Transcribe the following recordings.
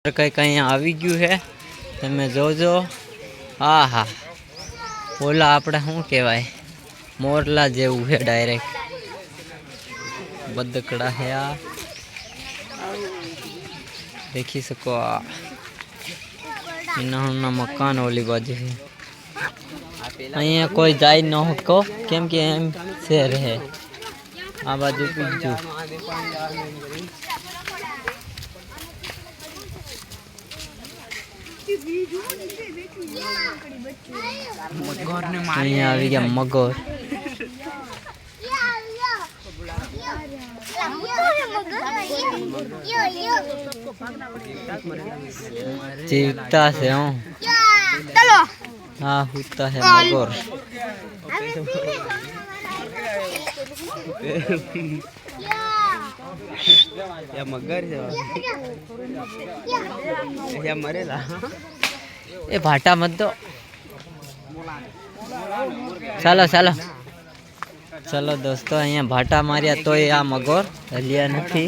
કંઈક અહીંયા આવી ગયું છે તમે જોજો। હા હા ઓલા આપણે શું કહેવાય મોરલા જેવું છે ડાયરેક્ટ બદકડા છે આ देखी सको इना मकान ओली बाजू है अँ कोई जाई न सको केम के एम शेर है आ बाजू पीछू अँ आ गया मगोर जीवता से हूँ हाँ होता है मगोर या मगर या मरेला ए भाटा मत दो चलो चलो चलो दोस्तों अँ भाटा मारिया तो आ मगोर हलिया नहीं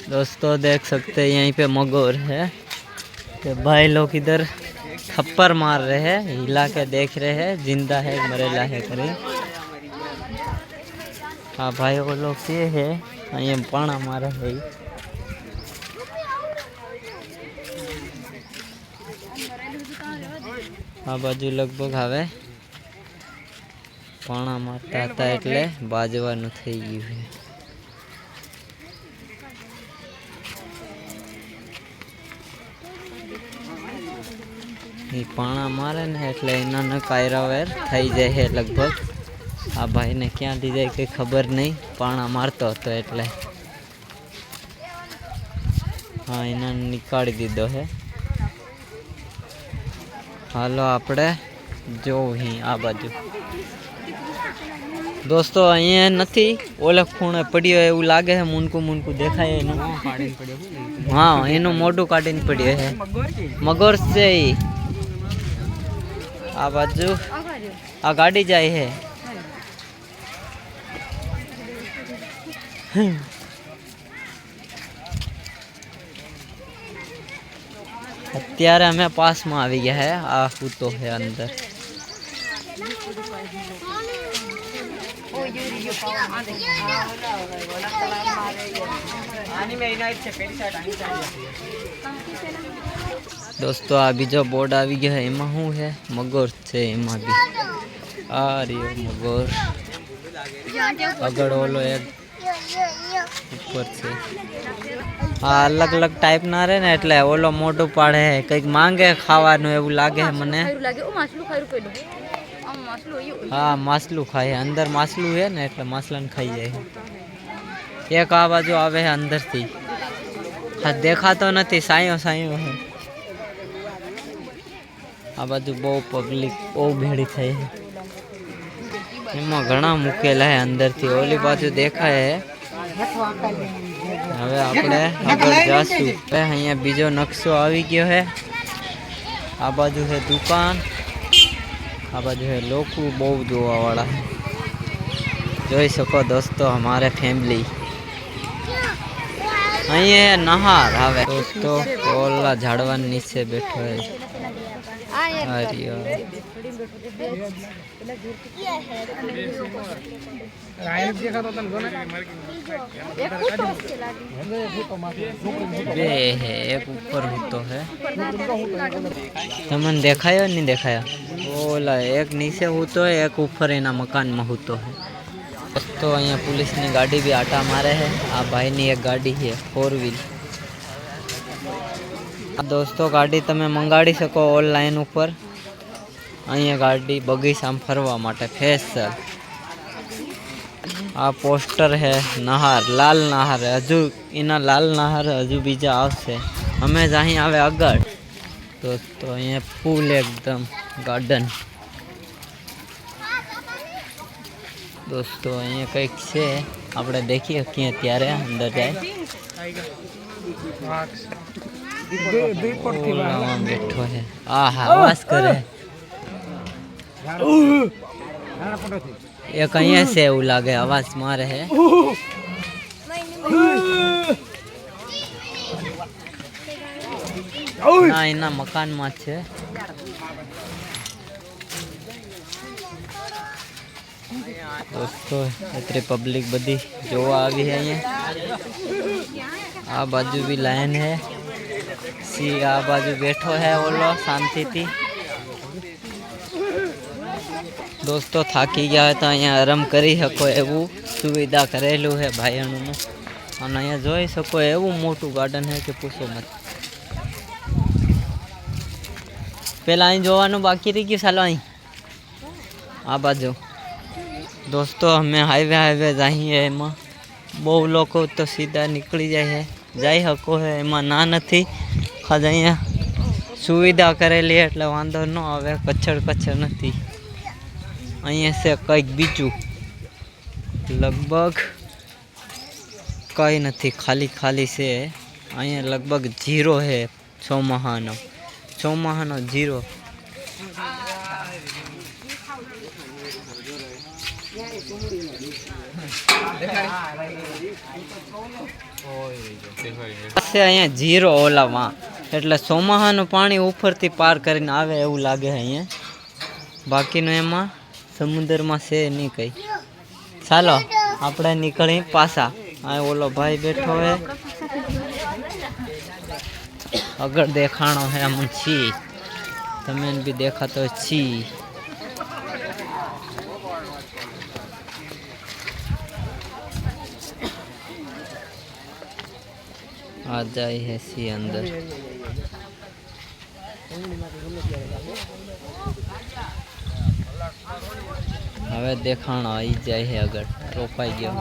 दोस्तों देख सकते हैं यहीं पे मगोर है तो भाई लोग इधर थप्पड़ मार रहे हैं हिला के देख रहे हैं जिंदा है मरेला है करीब। हाँ भाई वो लोग ये है अँ पाना मारे है आ बाजू लगभग हवे पाना मारता था एटले बाजवानुं थई गयुं है। पाना मारे ने एटले एना न कायरावेर थई जाय है लगभग। आ भाई ने क्या ली जाए कई खबर नहीं पाना मारतो तो एटले हाँ एना निकाली दीधो है। हालो आपणे जो ही आ बाजू दोस्तों अँ नहीं ओले खूणे पड़ियो एवं लागे है मुनकू मुनकू देखाय हाँ एनु मोटू काढीने पड़ियो है मगोर से आ बाजू आ गाड़ी जाए है अत्यारे अमे पास में आवी गया है आ कूतो है अंदर दोस्तों आ बीजो बोर्ड आवी गया है एमां शुं है मगोर छे एमां बी आ रह्यो मगोर अगळ ओलो एक ऊपर से हाँ अलग अलग टाइप ना रहे ने एटले ओलो मोटो पाड़े है कईक मांगे खावानुं एवुं लागे है मने। हाँ मासलू खाए अंदर मासलू है ने एटले मासलाने खाई जाए। एक आ बाजू आवे है अंदर थी हाँ देखा तो नहीं सायो सायो है। आ बाजू बहु पब्लिक बहु भेड़ी थई है एमां घणा मूकेला है अंदर थी ओली बाजू देखाय है। हवे आपणे आगळ जाशुं अहींया बीजो नक्शो आवी गयो है। आ बाजू है दुकान आ बाजू है लोग बहु जोवा वाला है जोई सको दोस्तों हमारे फैमिली अहींया नहार हवे दोस्तों ओला झाड़वा नीचे बैठो है एक ऊपर होतो है तमने देखायो नहीं देखाया ओला एक नीचे होतो है एक ऊपर एना मकान में होतो है। तो अहीं पुलिस ने गाड़ी भी आटा मारे है आ भाई नी एक गाड़ी है 4 व्हील। दोस्तों गाड़ी तमे मंगाड़ी सको ऑनलाइन ऊपर अहीं गाड़ी बगीचा में फरवा माटे स्पेशल। आ पोस्टर है नहर लाल नहर हजू इना लाल नहर हजू बीजा आवशे हमें जहीं आवे अगळ दोस्तों अहीं फूल एकदम गार्डन दोस्तों अहीं कंईक छे आपणे देखी शकीए त्यारे अंदर जाए बैठो है आवाज करे ये कहीं से એવું લાગે आवाज मारे है ના એના મકાનમાં છે दोस्तों इतनी पब्लिक बदी જોવા આવી है અહીંયા आ बाजू भी लाइन है सी आ बाजू बैठो है ओलो शांति थी दोस्तों थाकी गया है तो अँ आराम करी सको एवं सुविधा करेलू है भाईओं अँ जोई सको एवं मोटू गार्डन है कि पूछो मत पहला अँ जोवानुं बाकी रही गयुं चालो अँ आ बाजू दोस्तों हमें हाईवे जाइए एमा बहु लोग तो सीधा निकली जाए जाई सको है एमा ना नहीं खाद अँ सुविधा करेली एटले वांधो न आवे कचड़ नहीं अँ से कंईक बीजू लगभग कई नहीं खाली खाली से अँ लगभग जीरो है चौमाहानो जीरो अँ जीरो ओला वहाँ एटले ચોમાહાનું पाणी उपरथी पार करीने आवे एवुं लागे अँ बाकीनुं एमां समुद्र में से नहीं कई चालो आपणे निकली पासा आ ओलो भाई बैठो है अगर देखाणो है अमन छी तमें भी देखा तो छी आ जाए है सी अंदर हवे देखाणो आई जाए है अगर रोकाई गयो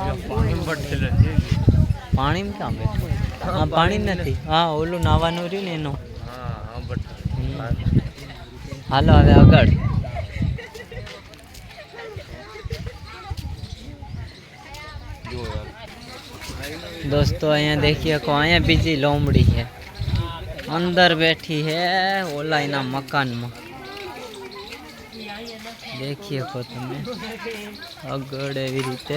पानी में क्या बैठो हाँ पानी नहीं हाँ ओलू नावानुं रह्युं ने एनो हालो हवे आगळ दोस्तों अँ देखिए को अँ बीजी लोमड़ी है अंदर बैठी है ओला इना मकान में देखिए को तुम्हें अगड़ एवी रीते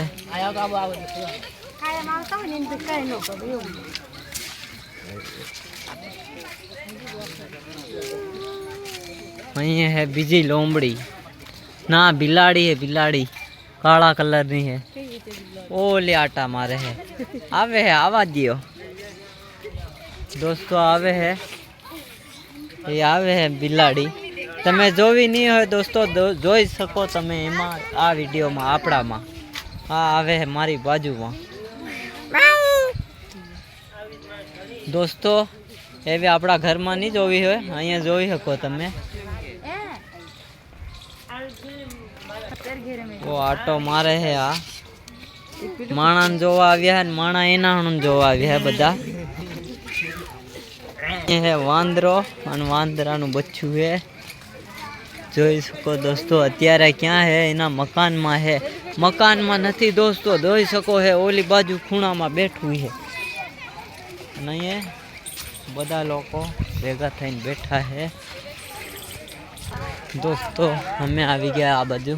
अँ है बीजी लोमड़ी ना बिलाड़ी है बिलाड़ी काला कलर नी है ओले आटा मारे है आवे है आवाज दियो दोस्तों आवे है ये आवे है बिलाड़ी तमे जोवी नहीं हो दोस्तों जोई सको तमे एमा आ वीडियो में आपड़ा में आ आवे है मारी बाजू में दोस्तों एवी आपड़ा घर में नहीं जोवी हो अँ जोई सको तमे वो आटो मारे है आ माणा जोवा आव्या है माणा एना जोवा आव्या है बधा ये है वांदरो और वांदरानु बच्चू है जोई सको दोस्तों अत्यारे क्या है एना मकान में है मकान में नहीं दोस्तों जोई सको है ओली बाजू खूणा में बैठू है नहीं बधा लोको भेगा थईने बैठा है दोस्तों हमें आवी गया आ बाजू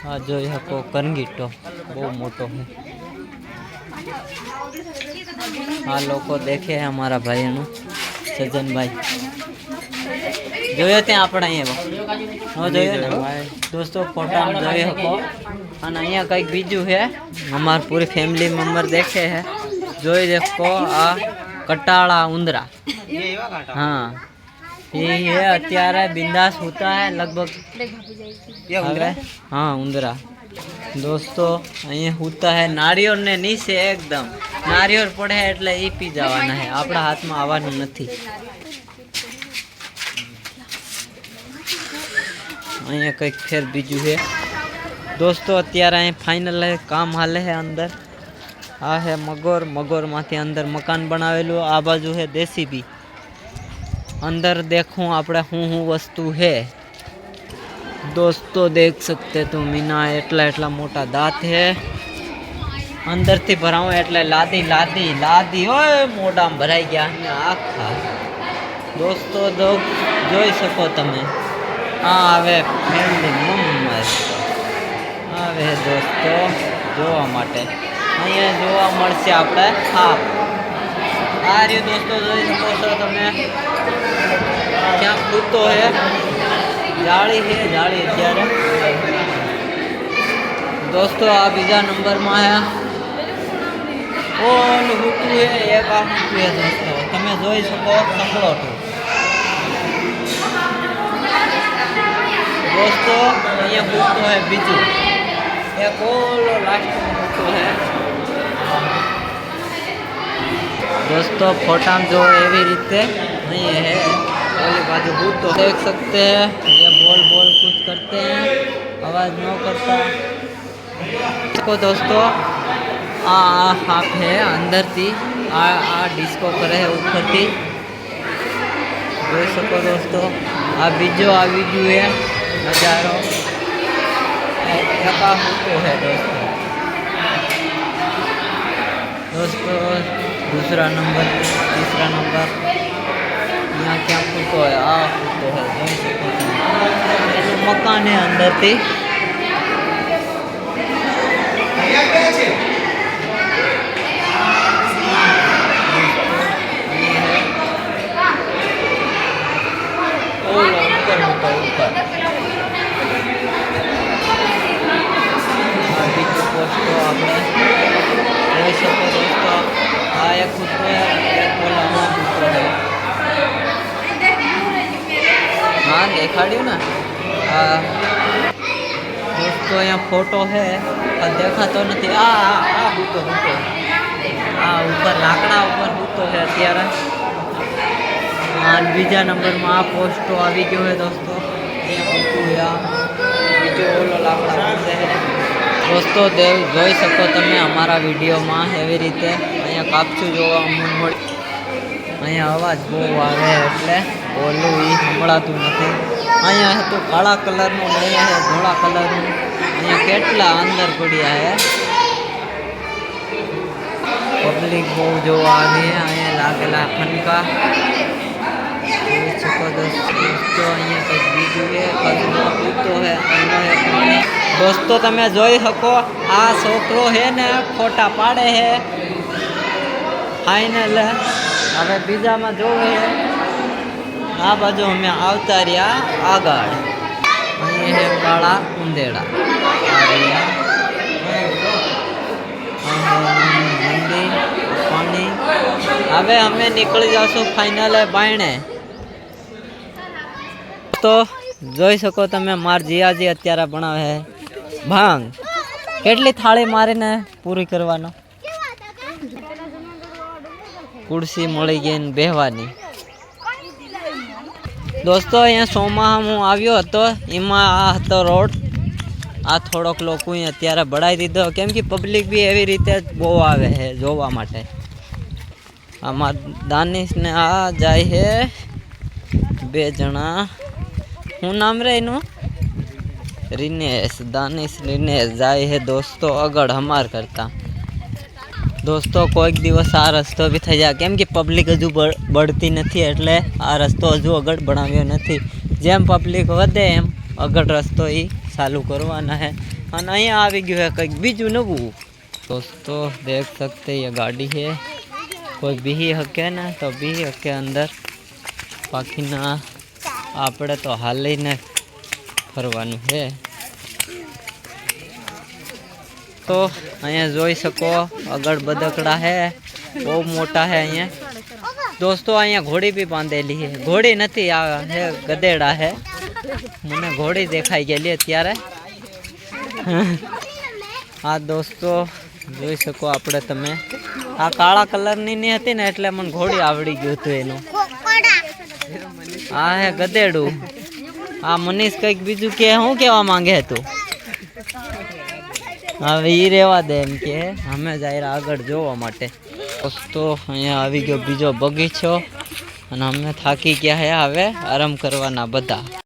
आ जोई सको करंगीटो बहुत मोटो है आ लोको देखे है हमारा भाई नु सज्जन भाई जोयो ते आपड़ा अहींया जोयो ने दोस्तों फोटा में जोई सको अने अहींया कंईक बीजू है हमार पूरी फैमिली मेम्बर देखे है जोई देखो आ कटाड़ा उंदरा हाँ ये है अत्यारे बिंदास होता है लगभग हाँ उंदरा दोस्तों अँ होता है नारियल ने नीचे एकदम नारियल पड़े एटले ई पी जवाना है आपड़ा हाथ में आवानुं नथी अँ कंईक फेर बीजू है दोस्तों अत्यारे अँ फाइनल है काम हाले है अंदर आ है मगोर मगोर माथी अंदर मकान बनावेलू आ बाजू है देसी भी अंदर देखूं आपड़े हूँ वस्तु है दोस्तों देख सकते तो मीना एटला एटला मोटा दांत है અંદરથી ભરાવું એટલે લાદી લાદી લાદી ઓય મોઢામાં ભરાઈ ગયા અહીંયા આખા દોસ્તો જોઈ શકો તમે આ આવે ફેમિલી મમ્મસ આવે દોસ્તો જોવા માટે અહીંયા જોવા મળશે આપણે સાપ આ રહ્યું દોસ્તો જોઈ શકો છો તમે ક્યાં કૂદતો હે જાળી છે જાળી અત્યારે दोस्तों आ बीजा नंबर में है ओलू हुटू है एक आ हुटू है दोस्तों तमे જોઈ શકો સંભળોટું दोस्तों અહીંયા હુટુ है બીજું એક ઓલો લાસ્ટ में હુટુ है दोस्तों फोटा में जो एवी रीते नहीं है ओली बाजू हुटू देख सकते हैं ये बोल बोल कुछ करते हैं आवाज न करता देखो दोस्तों आ हाफ है अंदर थी आ डिस्को करे है ऊपर थी देख सको दोस्तों आ बीजो આવી ગયું है नजारो एका फोटो है दोस्तों दूसरा नंबर तीसरा नंबर यहाँ क्या फोटो है आ फोटो है देख सको मकान है अंदर थी हाँ देखाड़ियो ना दोस्तों यहाँ फोटो है देखा तो नहीं आ हूतो हूतो आ ऊपर लाकड़ा ऊपर हूतो है अत्यारे बीजा नंबर में आ पोस्टो આવી ગયો है दोस्तों बीजो ओलो लाकड़ा है दोस्तों જોઈ શકો તમે અમારા વિડીયોમાં એવી રીતે અહીંયા કાપચું જોવા મળે અહીંયા અવાજ બહુ આવે એટલે બોલું એ સંભળાતું નથી અહીંયા હતું કાળા કલરનું ને અહીંયા છે ધોળા કલરનું અહીંયા કેટલા અંદર પડ્યા है પબ્લિક બહુ જોવા આવી અહીંયા લાગેલા ખનકા જોઈ શકો दोस्तों અહીંયા કંઈક બીજું છે ખજૂરનો કૂદતો है એનો એક પાણી दोस्तों તમે જોઈ શકો આ છોકરો है ને ફોટા પાડે है फाइनल હવે બીજામાં જોવે है આ બાજુ અમે આવતા રહ્યા આગળ અહીં है કાળા ઉંદેડા पानी હવે અમે નીકળી જાશું ફાઇનલ બાયણે તો જોઈ શકો તમે માર જીયાજી અત્યારે બનાવે છે ભાંગ કેટલી થાળી મારીને પૂરી કરવાનો कुर्सी मળી ગઈ ને બેહવાની दोस्तों અહીંયા સોમાં હું આવ્યો હતો એમાં આ હતો રોડ આ થોડોક લોકો અત્યારે બળાઈ દીધો કેમ કે પબ્લિક બી એવી રીતે બહુ આવે છે જોવા માટે આમાં દાનિશ ને આ જાય છે બે જણા હું નામ રે એનું रिनेश दानिश रिनेश जाए है दोस्तों अगड़ हमार करता दोस्तों कोईक दिवस आ रस्तो भी थई जाए केम कि पब्लिक हजू बढ़ती नहीं एटले आ रस्तो हजू अगड़ बनाव्यो नहीं जेम पब्लिक वधे एम अगड़ रस्तो ही चालू करवाना है और अहीं आवी गयो है कंईक बीजू नवू दोस्तों देख सकते ये गाड़ी है कोई बीही हके ना तो बीही हके अंदर बाकी ना आपणे तो हाली ने फरवानुं है तो अहीं जोई सको अगड़ बदकड़ा है बहुत मोटा है अहीं दोस्तों अहीं घोड़ी भी बांधेली है घोड़ी नहीं आ है गधेड़ा है मने घोड़ी देखाई गेली अत्यारे हाँ दोस्तों जोई सको आपणे तमे आ काळा कलरनी नहीं हती ने एटले मने घोड़ी आवड़ी गयुं हतुं एनुं आ है गधेड़ू आ मनीष कंईक बीजू के हूँ केवा मांगे तू हवे ई रेवा दे एम के हमें जाए आगळ जोवा माटे दोस्तों अहींया आवी गयो बीजो बगीचो अने अमे थाकी गया है हवे आराम करवाना बधा।